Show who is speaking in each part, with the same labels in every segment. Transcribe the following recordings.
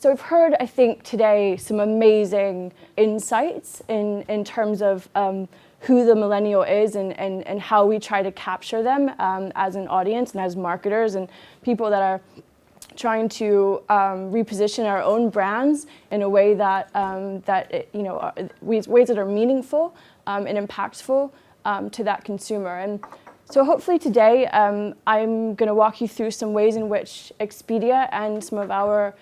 Speaker 1: So we've heard, I think, today some amazing insights in terms of who the millennial is and how we try to capture them as an audience and as marketers and people that are trying to reposition our own brands in a way that ways that are meaningful and impactful to that consumer. And so hopefully today I'm going to walk you through some ways in which Expedia and some of our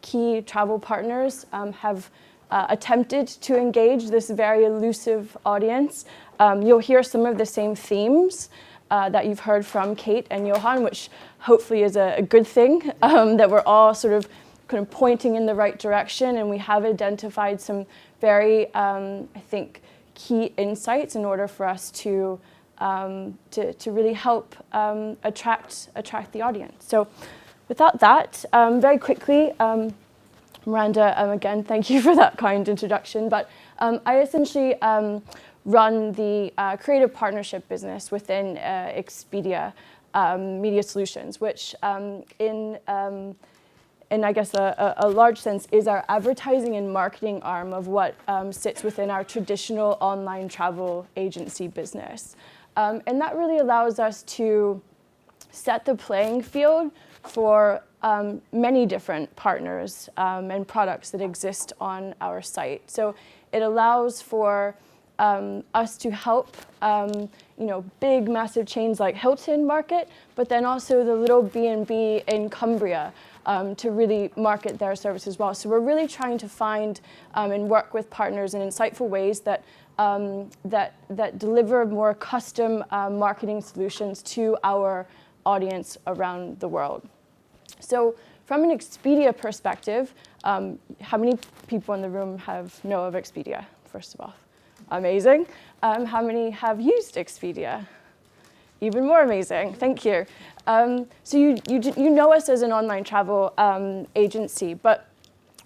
Speaker 1: key travel partners have attempted to engage this very elusive audience. You'll hear some of the same themes that you've heard from Kate and Johan, which hopefully is a good thing, that we're all sort of kind of pointing in the right direction, and we have identified some very, I think, key insights in order for us to really help attract the audience. So without that, very quickly, Miranda, again, thank you for that kind introduction, but I essentially run the creative partnership business within Expedia Media Solutions, which in I guess a large sense is our advertising and marketing arm of what sits within our traditional online travel agency business. And that really allows us to set the playing field for many different partners and products that exist on our site. So it allows for us to help big, massive chains like Hilton market, but then also the little B&B in Cumbria to really market their service as well. So we're really trying to find and work with partners in insightful ways that deliver more custom marketing solutions to our audience around the world. So from an Expedia perspective, how many people in the room know of Expedia, first of all? Amazing. How many have used Expedia? Even more amazing, thank you. So you know us as an online travel agency, but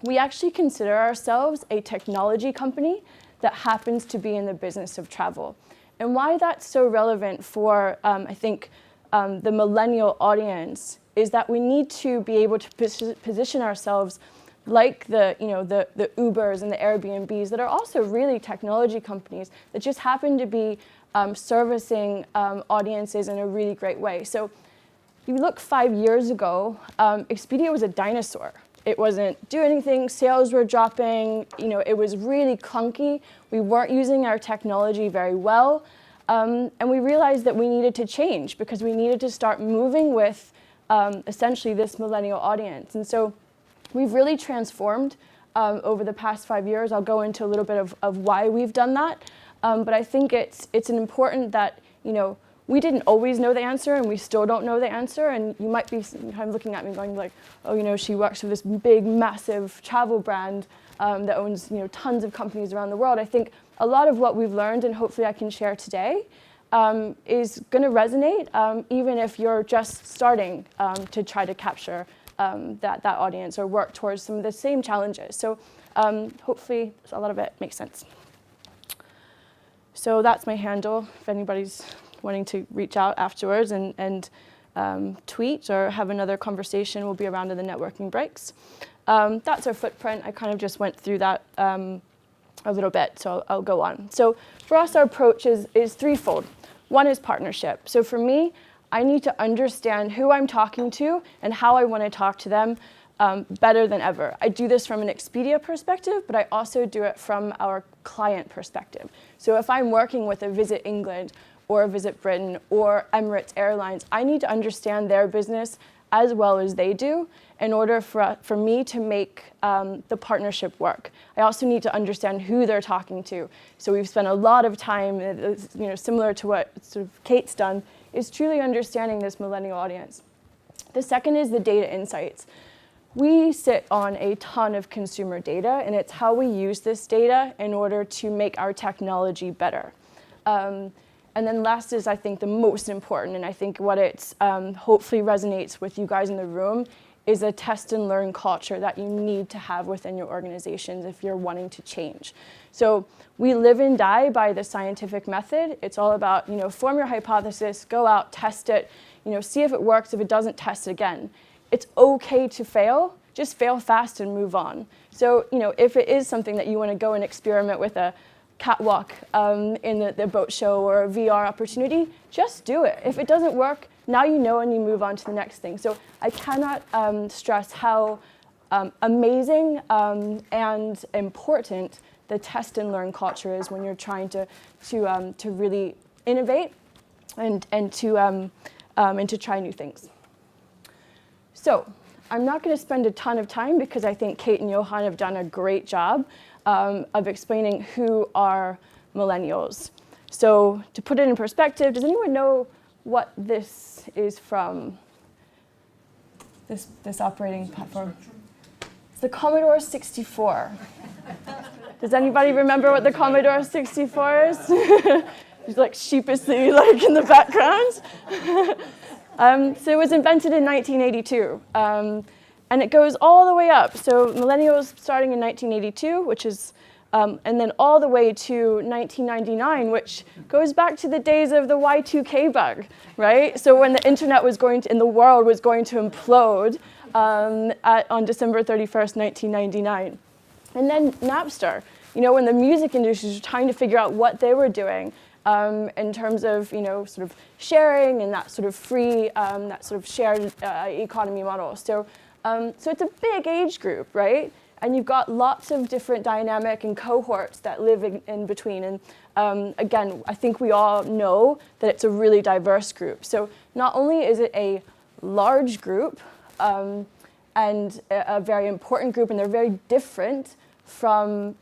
Speaker 1: we actually consider ourselves a technology company that happens to be in the business of travel. And why that's so relevant for, I think, the millennial audience is that we need to be able to position ourselves like the Ubers and the Airbnbs that are also really technology companies that just happen to be servicing audiences in a really great way. So if you look 5 years ago, Expedia was a dinosaur. It wasn't doing anything, sales were dropping, it was really clunky. We weren't using our technology very well. And we realized that we needed to change because we needed to start moving with essentially this millennial audience. And so we've really transformed over the past 5 years. I'll go into a little bit of why we've done that. But I think it's an important that, we didn't always know the answer and we still don't know the answer. And you might be kind of looking at me going like, oh, she works for this big, massive travel brand that owns, tons of companies around the world. I think a lot of what we've learned and hopefully I can share today is going to resonate even if you're just starting to try to capture that audience or work towards some of the same challenges. So hopefully a lot of it makes sense. So that's my handle if anybody's wanting to reach out afterwards and tweet or have another conversation. We'll be around in the networking breaks. That's our footprint. I kind of just went through that a little bit, so I'll go on. So for us, our approach is threefold. One is partnership. So for me, I need to understand who I'm talking to and how I want to talk to them better than ever. I do this from an Expedia perspective, but I also do it from our client perspective. So if I'm working with a Visit England or a Visit Britain or Emirates Airlines, I need to understand their business as well as they do in order for me to make the partnership work. I also need to understand who they're talking to. So we've spent a lot of time, similar to what sort of Kate's done, is truly understanding this millennial audience. The second is the data insights. We sit on a ton of consumer data, and it's how we use this data in order to make our technology better. And then last is, I think, the most important, and I think what it's hopefully resonates with you guys in the room, is a test and learn culture that you need to have within your organizations if you're wanting to change. So we live and die by the scientific method. It's all about, form your hypothesis, go out, test it, see if it works. If it doesn't, test it again. It's okay to fail. just fail fast and move on. So, if it is something that you want to go and experiment with a catwalk in the boat show or a VR opportunity, just do it. If it doesn't work, now you know and you move on to the next thing. So I cannot stress how amazing and important the test and learn culture is when you're trying to really innovate and to try new things. So I'm not going to spend a ton of time because I think Kate and Johan have done a great job of explaining who are millennials. So to put it in perspective, does anyone know what this is from? This operating platform? It's the Commodore 64. Does anybody remember what the Commodore 64 is? It's like sheepishly like in the background. So it was invented in 1982. And it goes all the way up. So millennials starting in 1982, which is, and then all the way to 1999, which goes back to the days of the Y2K bug, right? So when the internet was going to, and the world was going to implode on December 31st, 1999. And then Napster, when the music industry was trying to figure out what they were doing in terms of, sort of sharing and that sort of free, that sort of shared economy model. So it's a big age group, right? And you've got lots of different dynamic and cohorts that live in between. And again, I think we all know that it's a really diverse group. So not only is it a large group and a very important group, and they're very different from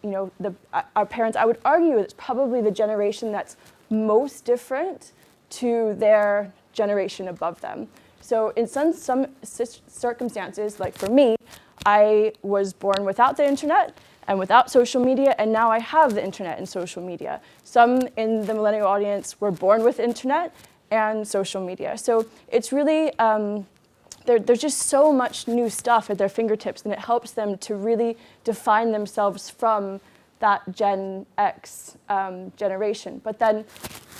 Speaker 1: our parents. I would argue it's probably the generation that's most different to their generation above them. So in some circumstances, like for me, I was born without the internet and without social media, and now I have the internet and social media. Some in the millennial audience were born with internet and social media. So it's really, there's just so much new stuff at their fingertips, and it helps them to really define themselves from that Gen X generation. But then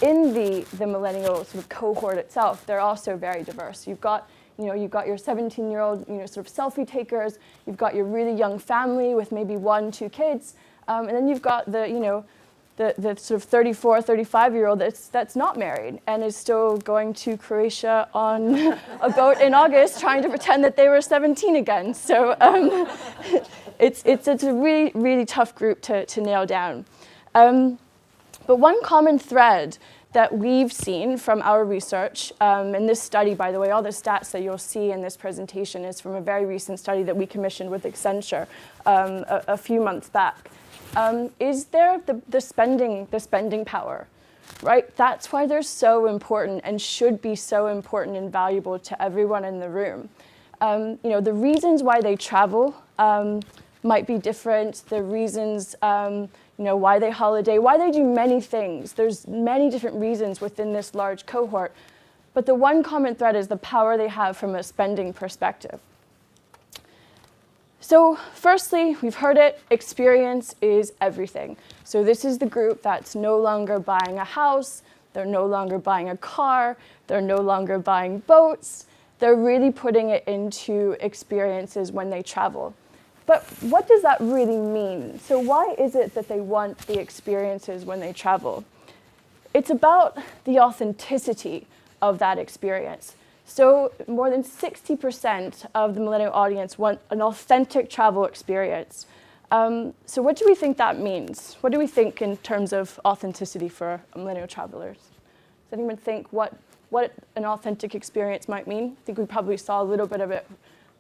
Speaker 1: in the millennial sort of cohort itself, they're also very diverse. You've got your 17-year-old, sort of selfie takers. You've got your really young family with maybe 1-2 kids, and then you've got the sort of 34, 35-year-old that's not married and is still going to Croatia on a boat in August, trying to pretend that they were 17 again. So it's a really, really tough group to nail down. But one common thread that we've seen from our research, and this study, by the way, all the stats that you'll see in this presentation is from a very recent study that we commissioned with Accenture a few months back, is there the spending power, right? That's why they're so important and should be so important and valuable to everyone in the room. The reasons why they travel might be different. The reasons why they holiday, why they do many things. There's many different reasons within this large cohort. But the one common thread is the power they have from a spending perspective. So firstly, we've heard it, experience is everything. So this is the group that's no longer buying a house, they're no longer buying a car, they're no longer buying boats. They're really putting it into experiences when they travel. But what does that really mean? So why is it that they want the experiences when they travel? It's about the authenticity of that experience. So more than 60% of the millennial audience want an authentic travel experience. So what do we think that means? What do we think in terms of authenticity for millennial travelers? Does anyone think what an authentic experience might mean? I think we probably saw a little bit of it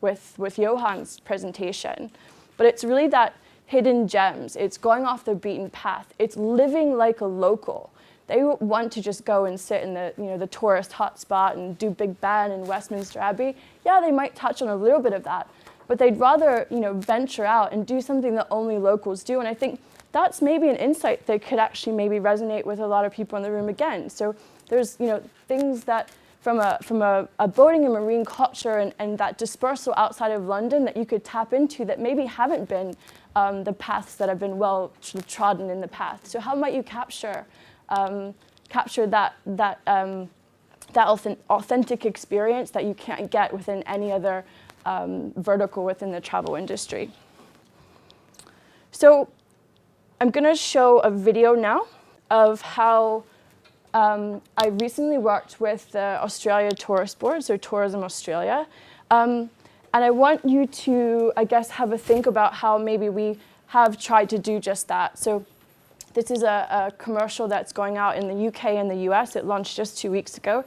Speaker 1: with Johan's presentation. But it's really that hidden gems. It's going off the beaten path. It's living like a local. They want to just go and sit in the tourist hotspot and do Big Ben and Westminster Abbey. Yeah, they might touch on a little bit of that, but they'd rather venture out and do something that only locals do. And I think that's maybe an insight that could actually maybe resonate with a lot of people in the room again. So there's things that from a boating and marine culture and that dispersal outside of London that you could tap into that maybe haven't been the paths that have been well trodden in the past. So how might you capture that that authentic experience that you can't get within any other vertical within the travel industry. So I'm going to show a video now of how I recently worked with the Australia Tourist Board, so Tourism Australia. And I want you to, I guess, have a think about how maybe we have tried to do just that. So this is a commercial that's going out in the UK and the US. It launched just 2 weeks ago.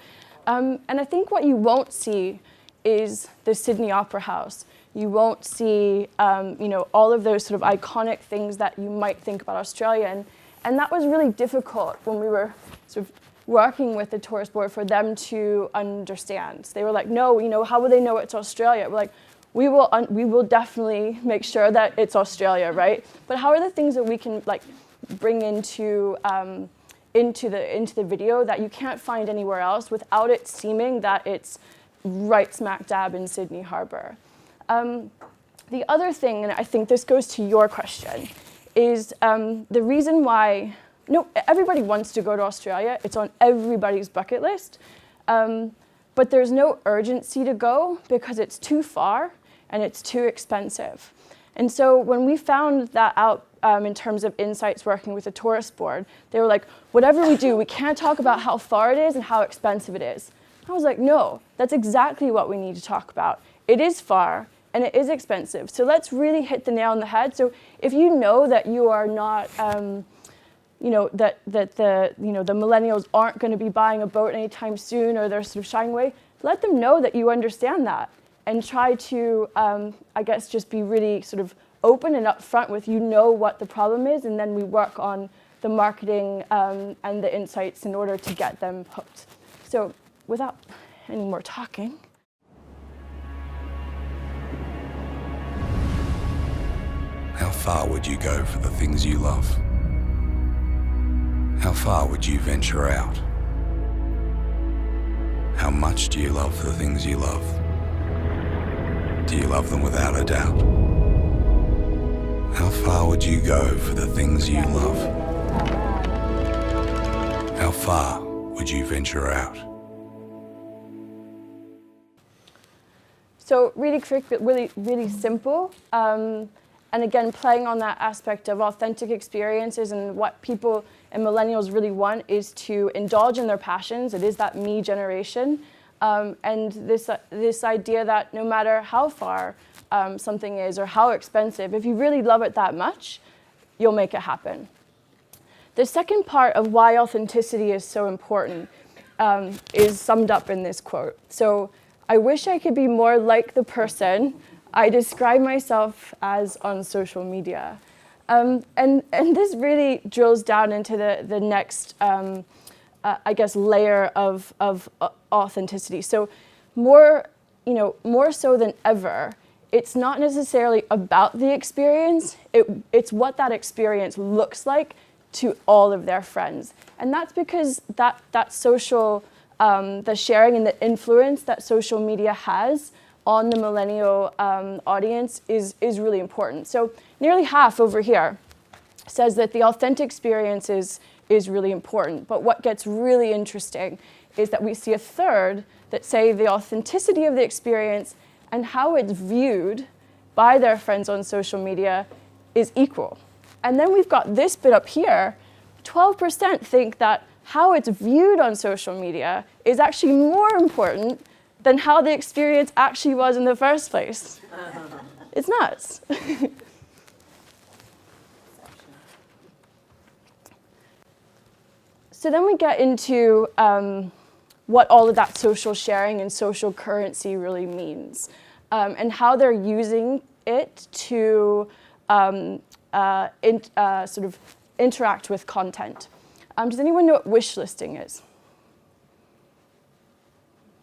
Speaker 1: And I think what you won't see is the Sydney Opera House. You won't see all of those sort of iconic things that you might think about Australia. And that was really difficult when we were sort of working with the tourist board for them to understand. They were like, no, how will they know it's Australia? We're like, we will definitely make sure that it's Australia, right? But how are the things that we can bring into the video that you can't find anywhere else without it seeming that it's right smack dab in Sydney Harbour? The other thing, and I think this goes to your question, is the reason why, everybody wants to go to Australia. It's on everybody's bucket list. But there's no urgency to go because it's too far and it's too expensive. And so when we found that out in terms of insights working with the tourist board, they were like, whatever we do, we can't talk about how far it is and how expensive it is. I was like, no, that's exactly what we need to talk about. It is far and it is expensive. So let's really hit the nail on the head. So if you know that you are not, that the millennials aren't going to be buying a boat anytime soon, or they're sort of shying away, let them know that you understand that, and try to, I guess, just be really sort of open and upfront with what the problem is, and then we work on the marketing and the insights in order to get them hooked. So without any more talking.
Speaker 2: How far would you go for the things you love? How far would you venture out? How much do you love the things you love? Do you love them without a doubt? How far would you go for the things you love? How far would you venture out?
Speaker 1: So really quick, but really simple. And again, playing on that aspect of authentic experiences, and what people and millennials really want is to indulge in their passions. It is that me generation. And this idea that no matter how far something is or how expensive, if you really love it that much, you'll make it happen. The second part of why authenticity is so important is summed up in this quote. So, I wish I could be more like the person I describe myself as on social media. And this really drills down into the next, I guess, layer of authenticity. So more so than ever, it's not necessarily about the experience, it's what that experience looks like to all of their friends. And that's because that social, the sharing and the influence that social media has on the millennial audience is really important. So nearly half over here says that the authentic experience is really important. But what gets really interesting is that we see a third that say the authenticity of the experience and how it's viewed by their friends on social media is equal. And then we've got this bit up here, 12% think that how it's viewed on social media is actually more important than how the experience actually was in the first place. It's nuts. So then we get into what all of that social sharing and social currency really means, and how they're using it to sort of interact with content. Does anyone know what wish listing is?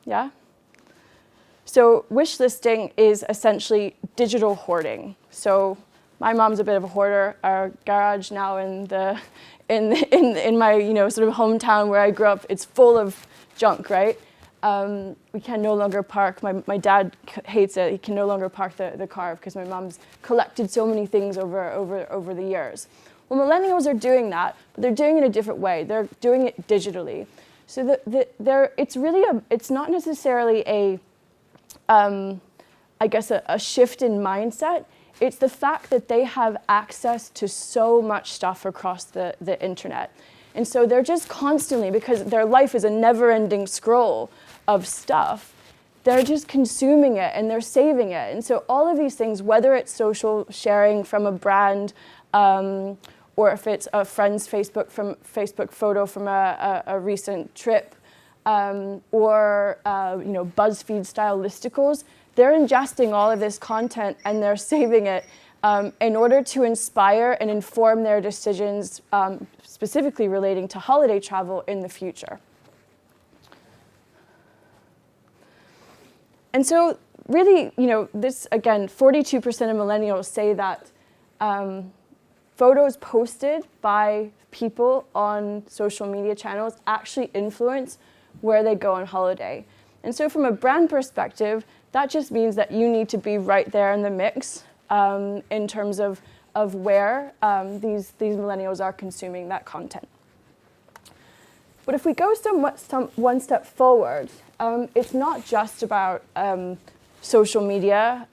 Speaker 1: Yeah? So wish listing is essentially digital hoarding. So my mom's a bit of a hoarder. Our garage now in my sort of hometown where I grew up, it's full of junk, right? We can no longer park. My dad hates it. He can no longer park the car because my mom's collected so many things over the years. Well, millennials are doing that, but they're doing it a different way. They're doing it digitally. So it's really it's not necessarily I guess a shift in mindset. It's the fact that they have access to so much stuff across the internet. And so they're just constantly, because their life is a never-ending scroll of stuff, they're just consuming it and they're saving it. And so all of these things, whether it's social sharing from a brand, or if it's a friend's Facebook photo from a recent trip, or BuzzFeed style listicles, they're ingesting all of this content and they're saving it in order to inspire and inform their decisions, specifically relating to holiday travel in the future. And so really, this, again, 42% of millennials say that photos posted by people on social media channels actually influence where they go on holiday. And so from a brand perspective, that just means that you need to be right there in the mix in terms of where these millennials are consuming that content. But if we go one step forward, it's not just about social media.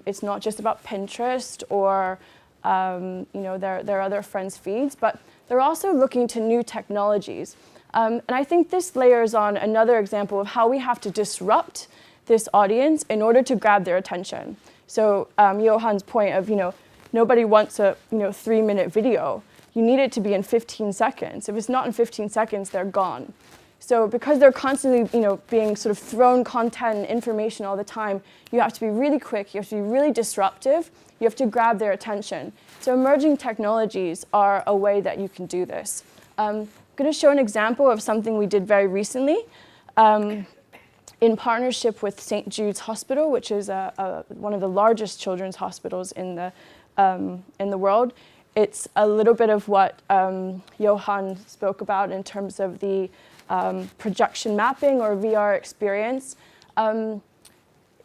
Speaker 1: It's not just about Pinterest or their other friends' feeds, but they're also looking to new technologies. And I think this layers on another example of how we have to disrupt this audience in order to grab their attention. So Johan's point of, nobody wants a 3-minute video. You need it to be in 15 seconds. If it's not in 15 seconds, they're gone. So because they're constantly being sort of thrown content and information all the time, you have to be really quick, you have to be really disruptive, you have to grab their attention. So emerging technologies are a way that you can do this. I'm going to show an example of something we did very recently. In partnership with St. Jude's Hospital, which is one of the largest children's hospitals in the world. It's a little bit of what Johan spoke about in terms of the projection mapping or VR experience.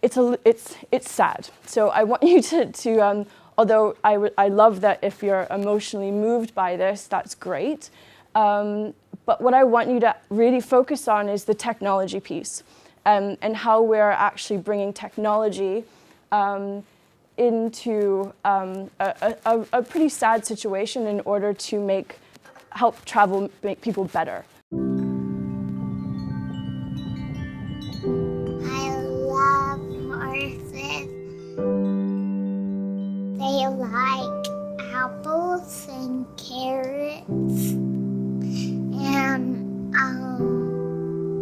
Speaker 1: It's sad. So I want you to although I love that if you're emotionally moved by this, that's great. But what I want you to really focus on is the technology piece. And how we're actually bringing technology into a pretty sad situation in order to help travel make people better.
Speaker 3: I love horses. They like apples and carrots and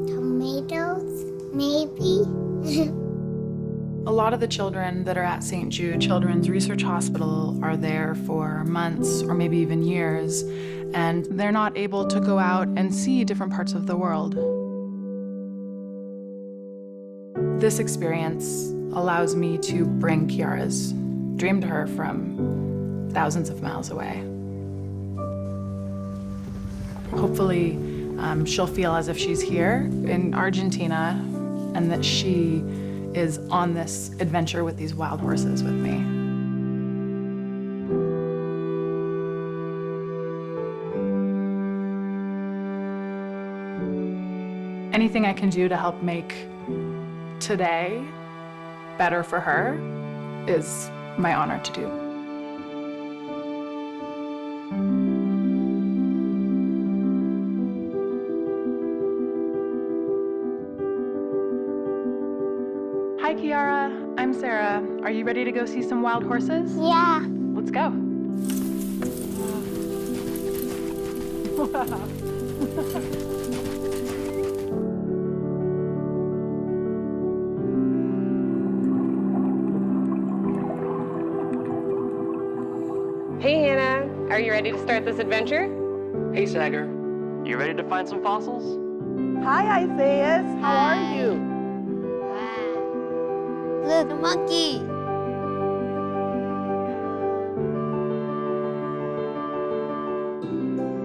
Speaker 3: tomatoes. Maybe.
Speaker 4: A lot of the children that are at St. Jude Children's Research Hospital are there for months or maybe even years, and they're not able to go out and see different parts of the world. This experience allows me to bring Kiara's dream to her from thousands of miles away. Hopefully, she'll feel as if she's here in Argentina and that she is on this adventure with these wild horses with me. Anything I can do to help make today better for her is my honor to do. Hi, Kiara. I'm Sarah. Are you ready to go see some wild horses?
Speaker 3: Yeah.
Speaker 4: Let's go.
Speaker 5: Hey, Hannah. Are you ready to start this adventure?
Speaker 6: Hey, Sagar. You ready to find some fossils?
Speaker 7: Hi, Isaiah. How are you?
Speaker 3: Wow. Look, a monkey.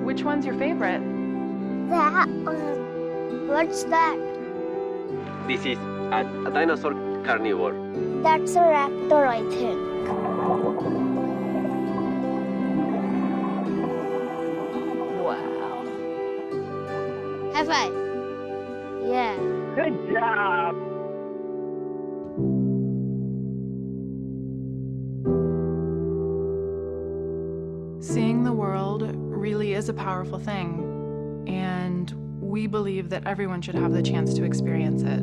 Speaker 4: Which one's your favorite?
Speaker 3: That one. What's that?
Speaker 6: This is a dinosaur carnivore.
Speaker 3: That's a raptor, I think.
Speaker 5: Wow.
Speaker 3: High five.
Speaker 7: Good job.
Speaker 4: Seeing the world really is a powerful thing, and we believe that everyone should have the chance to experience it.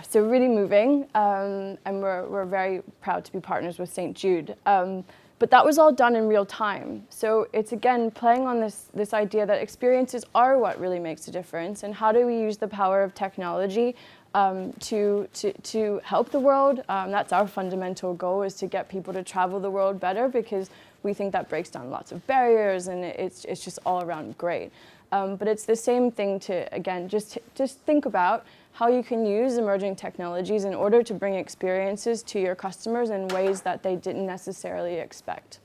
Speaker 1: So really moving, and we're very proud to be partners with St. Jude. But that was all done in real time. So it's again playing on this idea that experiences are what really makes a difference, and how do we use the power of technology to help the world. That's our fundamental goal, is to get people to travel the world better, because we think that breaks down lots of barriers, and it's just all around great. But it's the same thing to, again, just think about how you can use emerging technologies in order to bring experiences to your customers in ways that they didn't necessarily expect.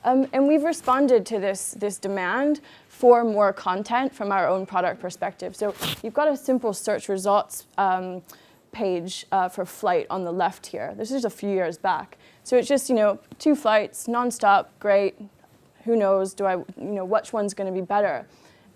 Speaker 1: And we've responded to this demand for more content from our own product perspective. So you've got a simple search results page for flight on the left here. This is a few years back. So it's just, 2 flights, nonstop, great. Who knows, which one's going to be better?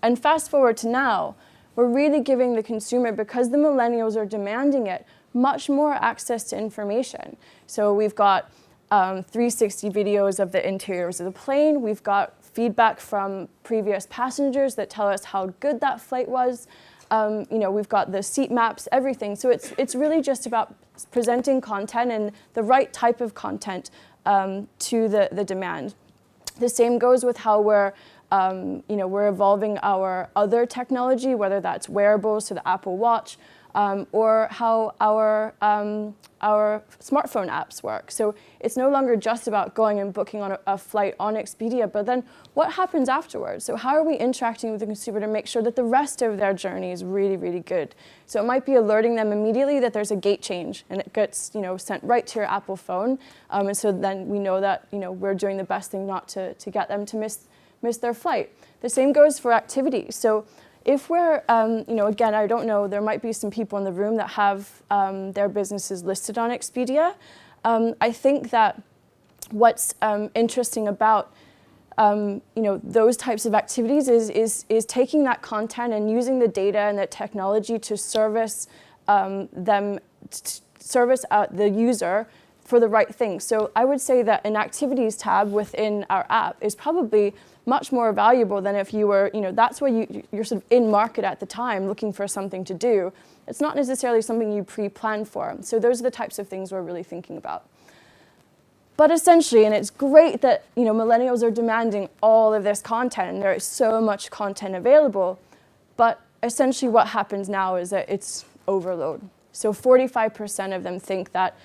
Speaker 1: And fast forward to now, we're really giving the consumer, because the millennials are demanding it, much more access to information. So we've got 360 videos of the interiors of the plane. We've got feedback from previous passengers that tell us how good that flight was. We've got the seat maps, everything. So it's really just about presenting content, and the right type of content to the demand. The same goes with how we're evolving our other technology, whether that's wearables, so the Apple Watch, or how our smartphone apps work. So it's no longer just about going and booking on a flight on Expedia, but then what happens afterwards? So how are we interacting with the consumer to make sure that the rest of their journey is really, really good? So it might be alerting them immediately that there's a gate change, and it gets sent right to your Apple phone, and so then we know that we're doing the best thing not to get them to miss their flight. The same goes for activities. So if we're, again, I don't know, there might be some people in the room that have their businesses listed on Expedia. I think that what's interesting about those types of activities is taking that content and using the data and the technology to service the user for the right thing. So I would say that an activities tab within our app is probably much more valuable than if you were, that's where you're sort of in market at the time looking for something to do. It's not necessarily something you pre-plan for. So those are the types of things we're really thinking about. But essentially, and it's great that millennials are demanding all of this content, and there is so much content available, but essentially what happens now is that it's overload. So 45% of them think that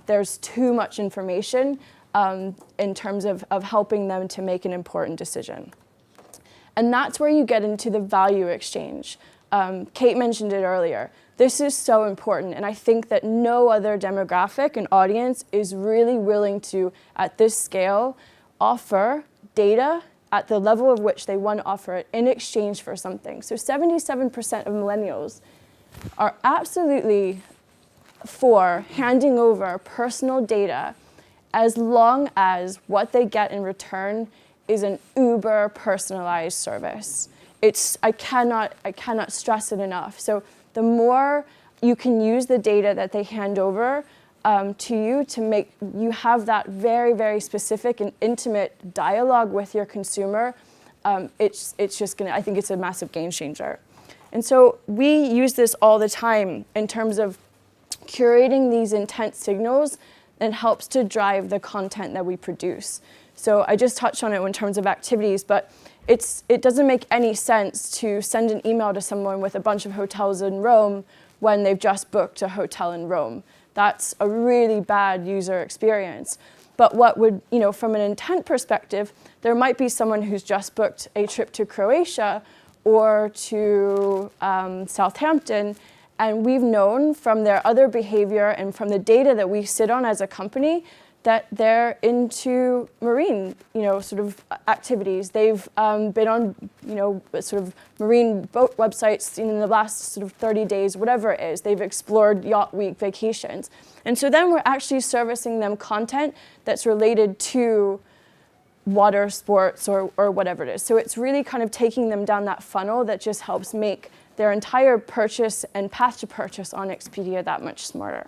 Speaker 1: there's too much information in terms of helping them to make an important decision. And that's where you get into the value exchange. Kate mentioned it earlier. This is so important, and I think that no other demographic and audience is really willing to, at this scale, offer data at the level of which they want to offer it in exchange for something. So 77% of millennials are absolutely for handing over personal data as long as what they get in return is an uber personalized service. I cannot stress it enough. So the more you can use the data that they hand over to you to make you have that very, very specific and intimate dialogue with your consumer, it's just I think it's a massive game changer. And so we use this all the time in terms of curating these intent signals, and helps to drive the content that we produce. So I just touched on it in terms of activities, but it doesn't make any sense to send an email to someone with a bunch of hotels in Rome when they've just booked a hotel in Rome. That's a really bad user experience. But what would, from an intent perspective, there might be someone who's just booked a trip to Croatia or to Southampton, and we've known from their other behavior and from the data that we sit on as a company that they're into marine, sort of activities. They've been on, sort of marine boat websites in the last sort of 30 days, whatever it is. They've explored Yacht Week vacations. And so then we're actually servicing them content that's related to water sports or whatever it is. So it's really kind of taking them down that funnel that just helps make their entire purchase and path to purchase on Expedia that much smarter.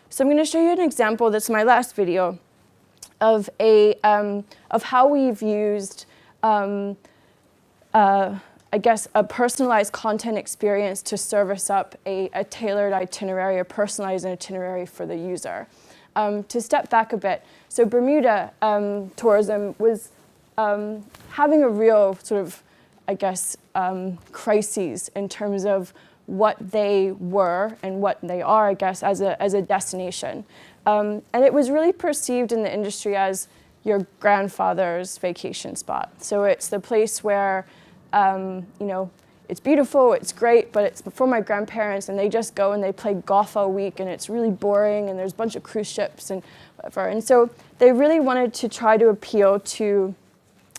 Speaker 1: So I'm going to show you an example, that's my last video, of how we've used, I guess, a personalized content experience to service up a tailored itinerary, a personalized itinerary for the user. To step back a bit, so Bermuda tourism was having a real sort of, I guess, crises in terms of what they were and what they are, I guess, as a destination. And it was really perceived in the industry as your grandfather's vacation spot. So it's the place where, it's beautiful, it's great, but it's for my grandparents, and they just go and they play golf all week, and it's really boring, and there's a bunch of cruise ships and whatever. And so they really wanted to try to appeal to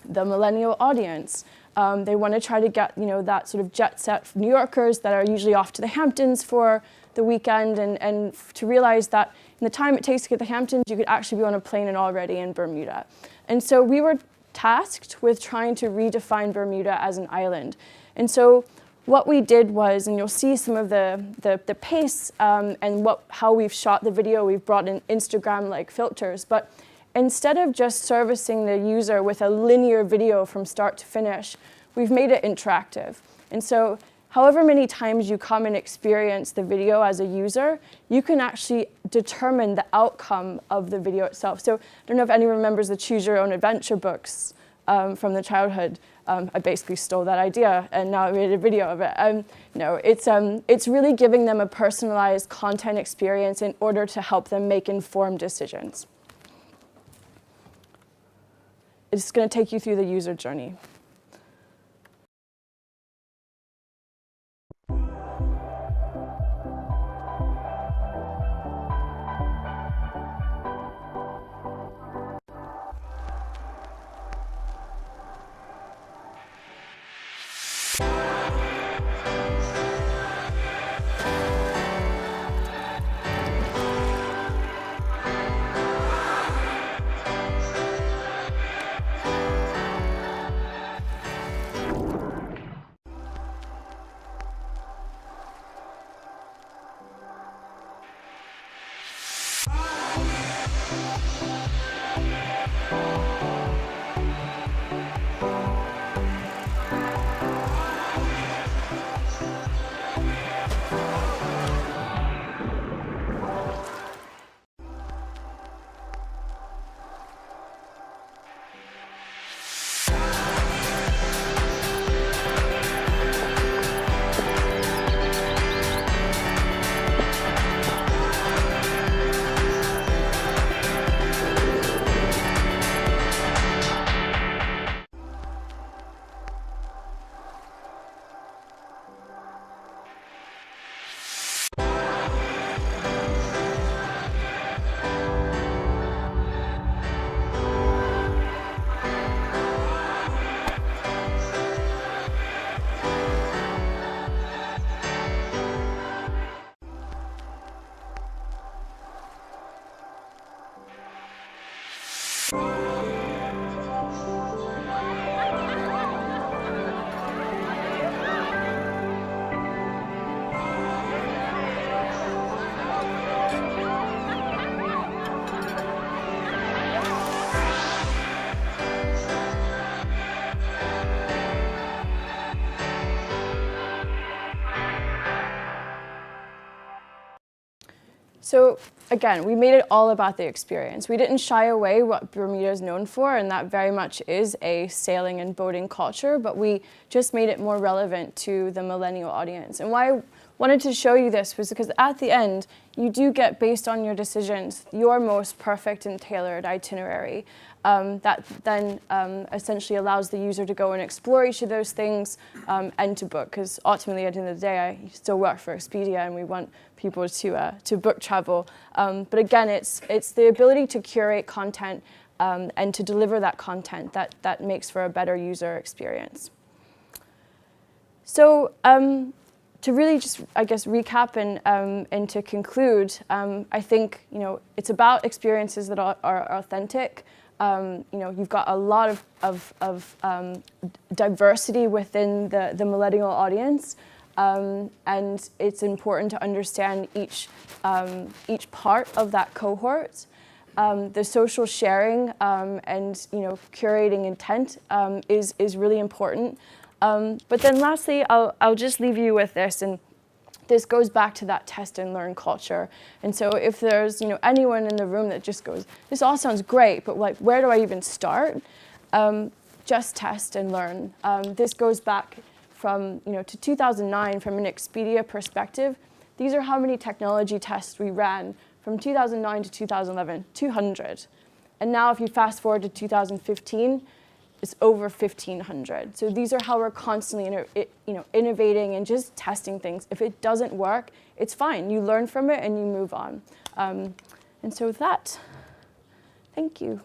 Speaker 1: the millennial audience. They want to try to get, that sort of jet set New Yorkers that are usually off to the Hamptons for the weekend, and to realize that in the time it takes to get to the Hamptons, you could actually be on a plane and already in Bermuda. And so we were tasked with trying to redefine Bermuda as an island. And so what we did was, and you'll see some of the pace and how we've shot the video, we've brought in Instagram-like filters, but instead of just servicing the user with a linear video from start to finish, we've made it interactive. And so however many times you come and experience the video as a user, you can actually determine the outcome of the video itself. So I don't know if anyone remembers the Choose Your Own Adventure books from the childhood. I basically stole that idea and now I made a video of it. It's really giving them a personalized content experience in order to help them make informed decisions. It's going to take you through the user journey. So again, we made it all about the experience. We didn't shy away what Bermuda is known for, and that very much is a sailing and boating culture, but we just made it more relevant to the millennial audience. And why wanted to show you this was because at the end, you do get, based on your decisions, your most perfect and tailored itinerary that then essentially allows the user to go and explore each of those things and to book. Because ultimately, at the end of the day, I still work for Expedia, and we want people to book travel. But again, it's the ability to curate content and to deliver that content that makes for a better user experience. So to really just, I guess, recap and to conclude, I think it's about experiences that are authentic. You've got a lot of diversity within the millennial audience, and it's important to understand each part of that cohort. The social sharing and curating intent is really important. But then lastly, I'll just leave you with this, and this goes back to that test and learn culture. And so if there's anyone in the room that just goes, this all sounds great, but like, where do I even start? Just test and learn. This goes back from to 2009 from an Expedia perspective. These are how many technology tests we ran from 2009 to 2011, 200. And now if you fast forward to 2015, it's over 1,500. So these are how we're constantly innovating and just testing things. If it doesn't work, it's fine. You learn from it and you move on. And so with that, thank you.